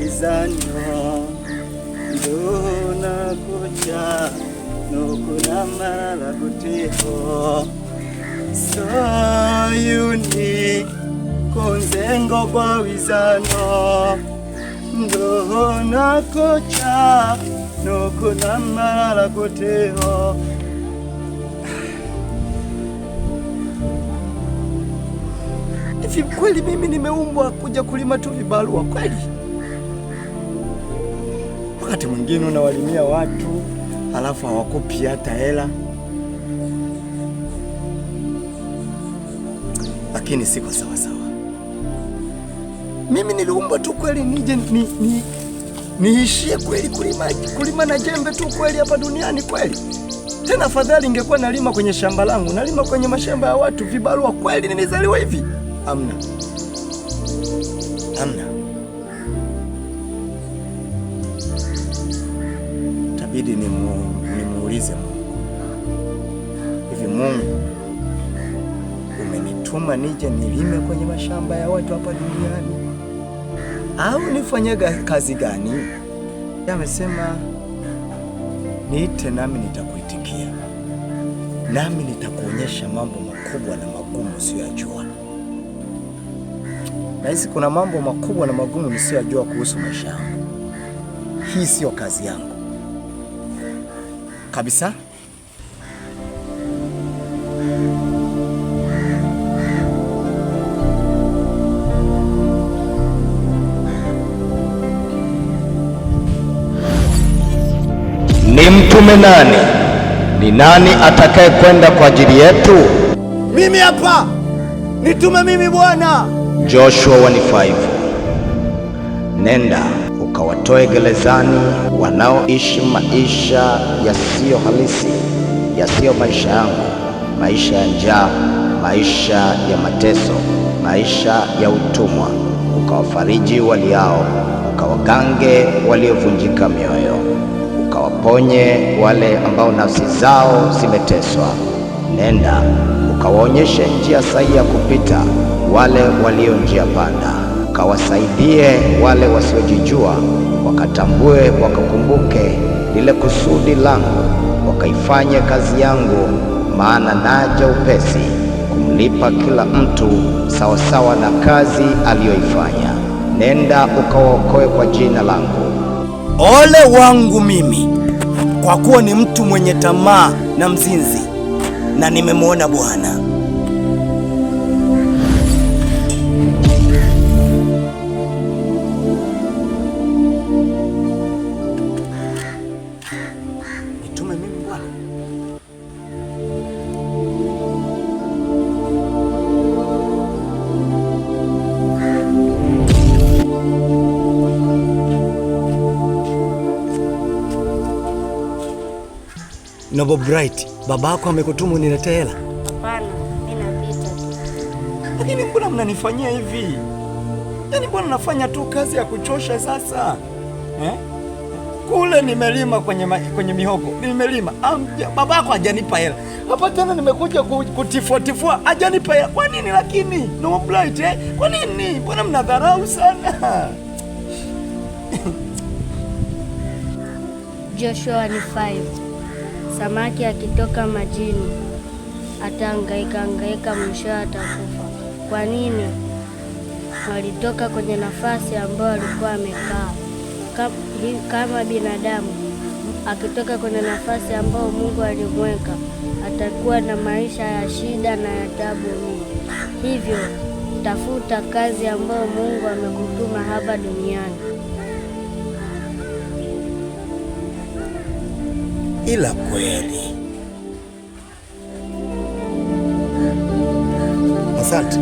wizano ndona kucha nokuna mara kutiho sayuni konzengo kwa wizano ndona kucha nokuna mara kutiho. Hivi kweli mimi nimeumbwa kuja kulima tu vibarua kweli? Wakati mwingine unawalimia watu halafu hawakupi hata hela. Lakini siko sawa sawa. Mimi niliumbwa tu kweli nije niishie kweli kulima na jembe tu kweli hapa duniani kweli? Tena afadhali ingekuwa nalima kwenye shamba langu, nalima kwenye mashamba ya watu vibarua kweli nilizaliwa hivi? Amna. Tabidi nimuulize Mungu. Hivi Mungu, umenituma nije nilime kwenye mashamba ya watu hapa duniani au nifanye kazi gani? Amesema niite nami nitakuitikia, nami nitakuonyesha mambo makubwa na magumu usiyojua. Nahisi kuna mambo makubwa na magumu nisiyojua kuhusu maisha yangu. Hii sio kazi yangu kabisa. Ni mtume nani? Ni nani atakaye kwenda kwa ajili yetu? Mimi hapa. Nitume mimi Bwana. Joshua 1:5. Nenda ukawatoe gerezani wanaoishi maisha yasiyo halisi, yasiyo maisha yangu, maisha ya njaa, maisha ya mateso, maisha ya utumwa. Ukawafariji waliao, ukawagange waliovunjika mioyo, ukawaponye wale ambao nafsi zao zimeteswa. Nenda ukawaonyeshe njia sahihi ya kupita wale walio njia panda, ukawasaidie wale wasiojijua, wakatambue, wakakumbuke lile kusudi langu, wakaifanye kazi yangu, maana naja upesi kumlipa kila mtu sawasawa na kazi aliyoifanya. Nenda ukawaokoe kwa jina langu. Ole wangu mimi, kwa kuwa ni mtu mwenye tamaa na mzinzi, na nimemwona Bwana. Nitume mimi Bwana. Noble Bright, babako amekutuma uniletee hela? Hapana, mimi napita tu. Lakini mbona mnanifanyia hivi? Yaani mbona nafanya tu kazi ya kuchosha sasa? Kule nimelima kwenye mihogo. Nimelima. Babako hajanipa hela. Hapa tena nimekuja kutifuatifua, hajanipa hela. Kwa nini lakini? Noble Bright, Kwa nini? Mbona mnadharau sana? Joshua 1:5. Samaki akitoka majini atahangaika, mwisho atakufa. Kwa nini? Walitoka kwenye nafasi ambayo alikuwa amekaa. Kama binadamu akitoka kwenye nafasi ambayo Mungu alimweka, atakuwa na maisha ya shida na ya taabu nyingi. Hivyo tafuta kazi ambayo Mungu amekutuma hapa duniani. Ila kweli. Asante.